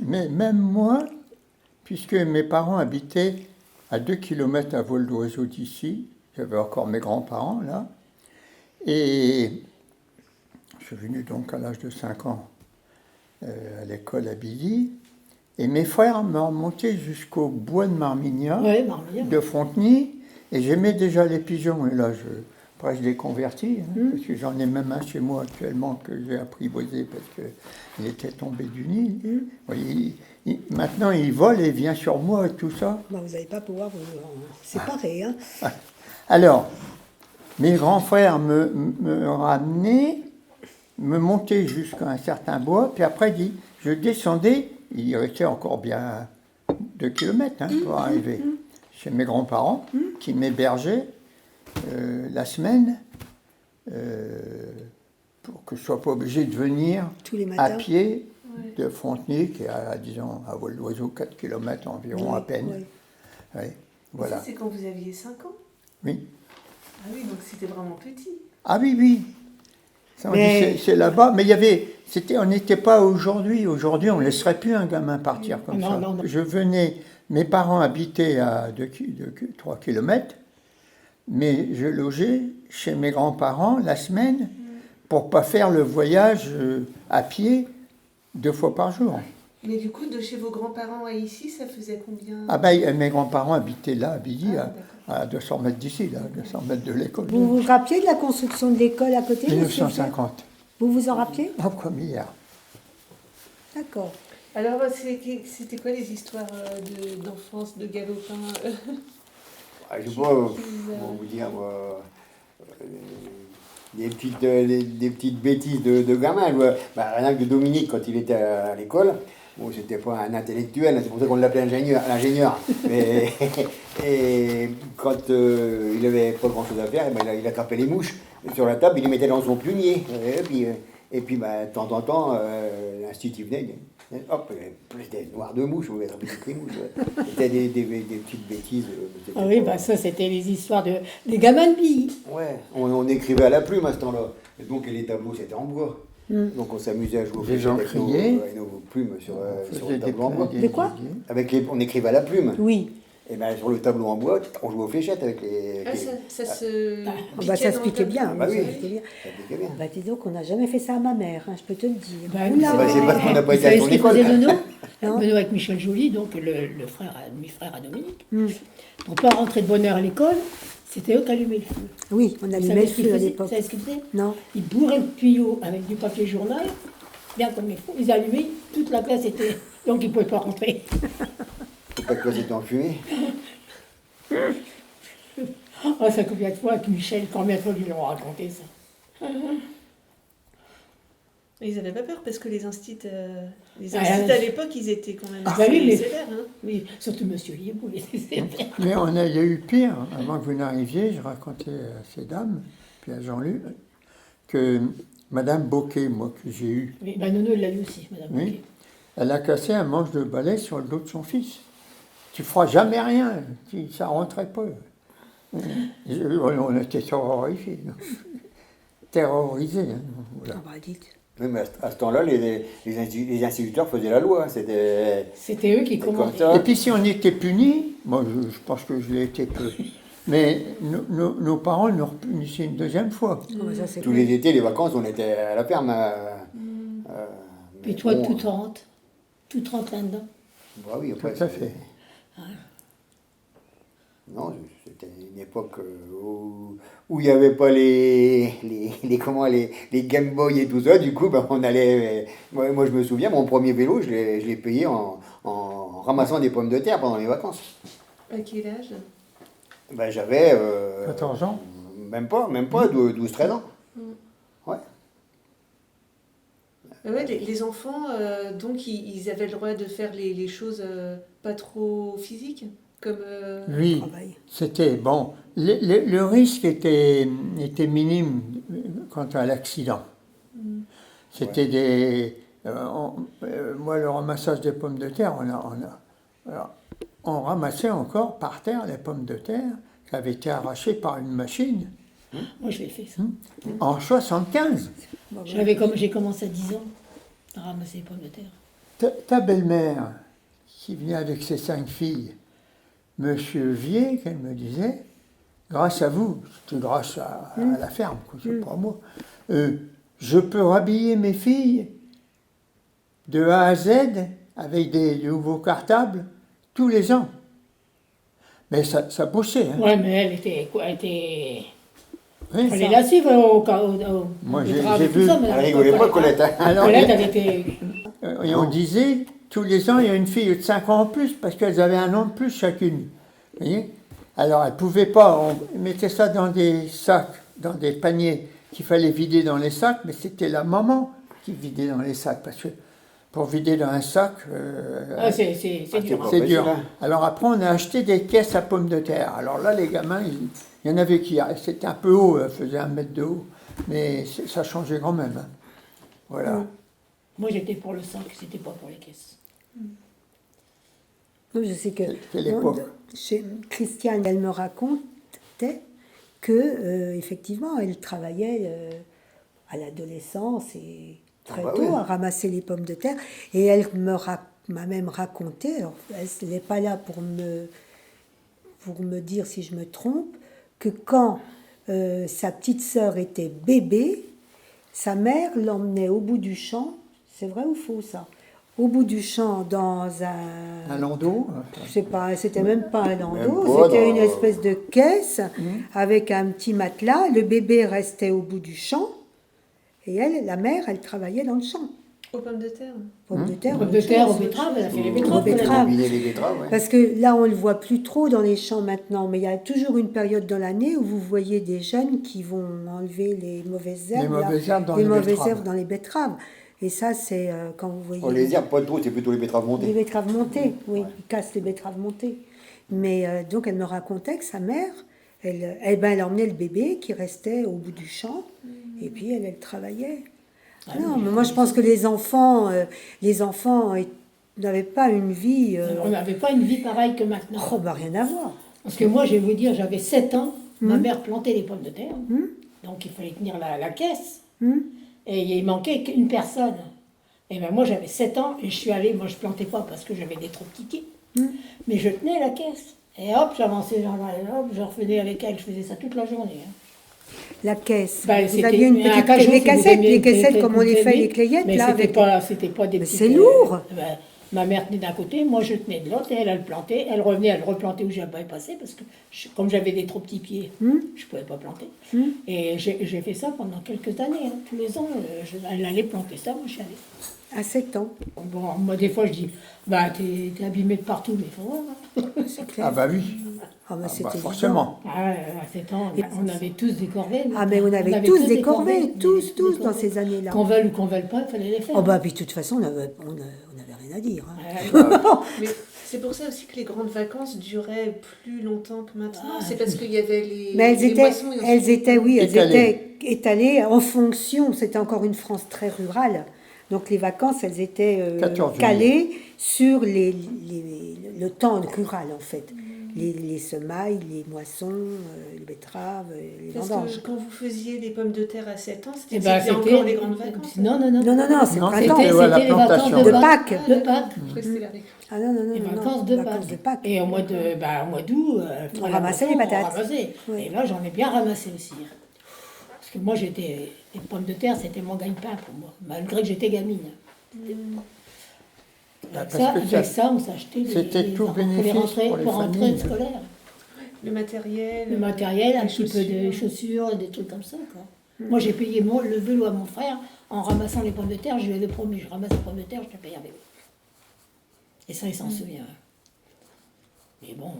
Mais même moi, puisque mes parents habitaient à 2 kilomètres à vol d'oiseau d'ici, j'avais encore mes grands-parents là, et je suis venu donc à l'âge de 5 ans à l'école à Billy, et mes frères m'ont remonté jusqu'au bois de Marmignan, de Fontenay, et j'aimais déjà les pigeons, et là après je les convertis, parce que j'en ai même un chez moi actuellement que j'ai apprivoisé parce qu'il était tombé du nid. Oui, maintenant il vole et vient sur moi et tout ça. Bon, vous n'allez pas pouvoir vous séparer. Hein. Alors, mes grands frères me ramenaient, me montaient jusqu'à un certain bois, puis après je descendais, il restait encore bien 2 kilomètres pour arriver chez mes grands-parents qui m'hébergeaient la semaine pour que je ne sois pas obligé de venir à pied de Fontenay, qui est à, disons, à vol d'oiseau 4 km environ à peine. Voilà. Ça, c'est quand vous aviez 5 ans? Oui. Ah oui, donc c'était vraiment petit. Ah oui, oui. Ça, c'est là-bas, mais il y avait, on n'était pas aujourd'hui. Aujourd'hui, on ne laisserait plus un gamin partir comme ça. Non. Je venais, mes parents habitaient à 3 km, mais je logeais chez mes grands-parents la semaine pour ne pas faire le voyage à pied 2 fois par jour. Mais du coup, de chez vos grands-parents à ici, ça faisait combien? Ah ben, mes grands-parents habitaient là, à Billy, à 200 mètres d'ici, là, 200 mètres de l'école. Vous vous rappelez de la construction de l'école à côté? 1950. Vous vous en rappelez? Ah, comme hier. D'accord. Alors, c'était quoi les histoires d'enfance, de galopin Je sais pas, comment vous dire, des petites bêtises de gamin. Rien que Dominique, quand il était à l'école, bon, c'était pas un intellectuel, c'est pour ça qu'on l'appelait l'ingénieur. Et quand il avait pas grand chose à faire, il attrapait les mouches sur la table, il les mettait dans son plumier. Et puis, de temps en temps, l'institut venait, hop, c'était noir de mouches, on avait attrapé toutes les mouches. C'était des petites bêtises. Ah oui, ça c'était les histoires des gamins de billes. Ouais, on écrivait à la plume à ce temps-là. Et donc les tableaux c'était en bois. Donc on s'amusait à jouer aux fléchettes avec nos plumes sur le tableau en bois. De quoi? On écrivait à la plume. Oui. Et bien sur le tableau en bois, on jouait aux fléchettes avec les. Ça se. Ça se piquait bien. Bah oui, ça piquait bien. ça piquait bien. Bah dis donc, on n'a jamais fait ça à ma mère, je peux te le dire. C'est parce qu'on n'a pas été à Vous ton savez ce qu'il école. faisait Benoît avec Michel Joly, donc le demi-frère à Dominique. Pour pas rentrer de bonne heure à l'école, c'était eux qui allumaient le feu. Oui, on allumait le feu à l'époque. Vous savez ce qu'ils faisaient? Non. Ils bourraient le tuyau avec du papier journal, bien comme il faut. Ils allumaient, toute la classe était. Donc ils ne pouvaient pas rentrer. Faut pas que c'était en fumée. Oh, ça combien de fois avec Michel, combien de fois ils l'ont raconté ça? Ils n'avaient pas peur parce que les instituts à l'époque, ils étaient quand même sévères. Hein. Oui, surtout Monsieur Liébou, il était sévère. Mais il y a eu pire. Avant que vous n'arriviez, je racontais à ces dames, puis à Jean-Luc, que Madame Bocquet, moi, que j'ai eu. Oui, Nono, il l'a eu aussi, Madame Bocquet. Elle a cassé un manche de balai sur le dos de son fils. Tu ne feras jamais rien, ça ne rentrait pas. On était terrorisés. Terrorisés. Voilà. Dites. Oui, mais à ce temps-là, les instituteurs faisaient la loi. C'était eux qui commentaient. Et puis si on était punis, moi je pense que je l'ai été peu, mais nos parents nous punissaient une deuxième fois. Tous les étés, les vacances, on était à la ferme. Et toi, tout rentre là-dedans. Bah oui, après, tout à fait. Non, c'était une époque où il n'y avait pas les Game Boy et tout ça. Du coup, on allait. Moi, je me souviens, mon premier vélo, je l'ai payé en ramassant des pommes de terre pendant les vacances. À quel âge? J'avais. 14 ans? Même pas 12-13 ans. Ouais. Ouais, les enfants, donc, ils avaient le droit de faire les choses pas trop physiques? Comme, oui, c'était bon. Le risque était minime quant à l'accident. C'était moi, le ramassage des pommes de terre, on ramassait encore par terre les pommes de terre qui avaient été arrachées par une machine. Moi, je l'ai fait ça. En 75. J'ai commencé à 10 ans à ramasser les pommes de terre. ta belle-mère, qui venait avec ses 5 filles, Monsieur Vier, qu'elle me disait, grâce à vous, c'était grâce à la ferme, quoi, c'est pas moi, je peux rhabiller mes filles de A à Z avec des nouveaux cartables tous les ans. Mais ça bossait. Hein. Ouais, mais elle était quoi? Elle était. Oui, Fallait la suivre Moi, au j'ai travail, vu. tout ça, mais Elle rigolait pas, Colette. Hein. Alors, Colette, elle était. et on disait, tous les ans, il y a une fille de 5 ans en plus, parce qu'elles avaient un an de plus chacune. Vous voyez? Alors, elles ne pouvaient pas, on mettait ça dans des sacs, dans des paniers qu'il fallait vider dans les sacs, mais c'était la maman qui vidait dans les sacs, parce que pour vider dans un sac, Ah, c'est dur. c'est dur. Là. Alors après, on a acheté des caisses à pommes de terre. Alors là, les gamins, il y en avait qui... C'était un peu haut, ça faisait 1 mètre de haut, mais ça changeait quand même. Hein. Voilà. Moi, j'étais pour le sac, c'était pas pour les caisses. Je sais que C'est l'époque. chez Christiane, elle me racontait que effectivement, elle travaillait à l'adolescence et très bah tôt oui. à ramasser les pommes de terre. Et elle m'a même raconté, alors elle n'est pas là pour me dire si je me trompe, que quand sa petite sœur était bébé, sa mère l'emmenait au bout du champ. C'est vrai ou faux ça? Au bout du champ, dans Un landau. je sais pas, c'était même pas un landau, Même pas c'était dans- une espèce de caisse avec un petit matelas. Le bébé restait au bout du champ et elle, la mère, elle travaillait dans le champ. Aux pommes de terre. Pommes de terre, Pommes autre de terre, aux chose. betteraves, elle a fait les Aux betteraves. betteraves. Combiner les betteraves, ouais. Parce que là, on le voit plus trop dans les champs maintenant, mais il y a toujours une période dans l'année où vous voyez des jeunes qui vont enlever les mauvaises herbes, Les mauvaises herbes dans les les mauvaises betteraves. herbes dans les betteraves. Et ça, c'est quand vous voyez Oh, les herbes, pas trop, c'est plutôt les betteraves les montées. betteraves montées, oui, ils cassent les betteraves montées. Mais donc elle me racontait que sa mère, elle emmenait le bébé qui restait au bout du champ, et puis elle travaillait. Non, mais moi je pense que les enfants n'avaient pas une vie. On n'avait pas une vie pareille que maintenant. Oh, bah rien à voir. Parce que moi, je vais vous dire, j'avais 7 ans, ma mère plantait les pommes de terre, donc il fallait tenir la caisse, et il manquait qu'une personne. Et ben moi, j'avais 7 ans, et je suis allée, moi je plantais pas parce que j'avais des trop petits pieds, mais je tenais la caisse. Et hop, j'avançais, hop, je revenais avec elle, je faisais ça toute la journée. Hein. La caisse. Bah, vous c'était aviez une un petite cajot, les si cassettes, vous les aimiez, cassettes comme on les fait, aimiez, les clayettes, mais là, c'était avec. c'était pas des Mais petites, c'est lourd. Ma mère tenait d'un côté, moi je tenais de l'autre, et elle plantait, elle revenait, elle replantait où j'avais passé, parce que comme j'avais des trop petits pieds, je pouvais pas planter. Et j'ai fait ça pendant quelques années, hein. Tous les ans, elle allait planter ça, moi je suis allée. À 7 ans, Bon, moi des fois je dis, bah t'es abîmé de partout, mais faut voir. Hein. c'est clair. Ah bah oui. Ah, bah, Ah c'était bah, évident. forcément. Ah, à 7 ans, on avait tous des corvées. Ah, mais on avait tous des corvées, tous dans ces années-là. Qu'on veuille ou qu'on veuille pas, il fallait les faire. Oh bah puis de toute façon, on avait rien à dire. Hein. Mais c'est pour ça aussi que les grandes vacances duraient plus longtemps que maintenant. Ah, C'est parce qu'il y avait les, Mais les moissons et elles ensuite- étaient, oui, elles Étalées. étaient étalées en fonction. C'était encore une France très rurale. Donc les vacances, elles étaient 14 calées sur le temps rural en fait. Les semailles, les moissons, les betteraves, les Parce vendanges. que quand vous faisiez les pommes de terre à 7 ans, Eh c'était ben, encore les grandes vacances. Non, non, non. Non, c'est Non, printemps. c'était, ouais, la les vacances plantation. De Pâques. De Pâques. Je crois que c'était la récolte. Ah non, Les non, vacances de Pâques. Et au mois d'août, On ramassait les patates. On ramassait. Oui. Et là, j'en ai bien ramassé aussi. Parce que moi, les pommes de terre, c'était mon gagne-pain pour moi, malgré que j'étais gamine. Parce Avec que ça, on s'achetait c'était tout bénéfice pour les rentrer familles. scolaire. Le matériel. Le matériel, un les petit peu chaussures. de chaussures, et des trucs comme ça. Quoi. Moi, j'ai payé le vélo à mon frère en ramassant les pommes de terre. Je lui avais promis, je ramasse les pommes de terre, je te paye un vélo. Et ça, il s'en souvient. Mais bon,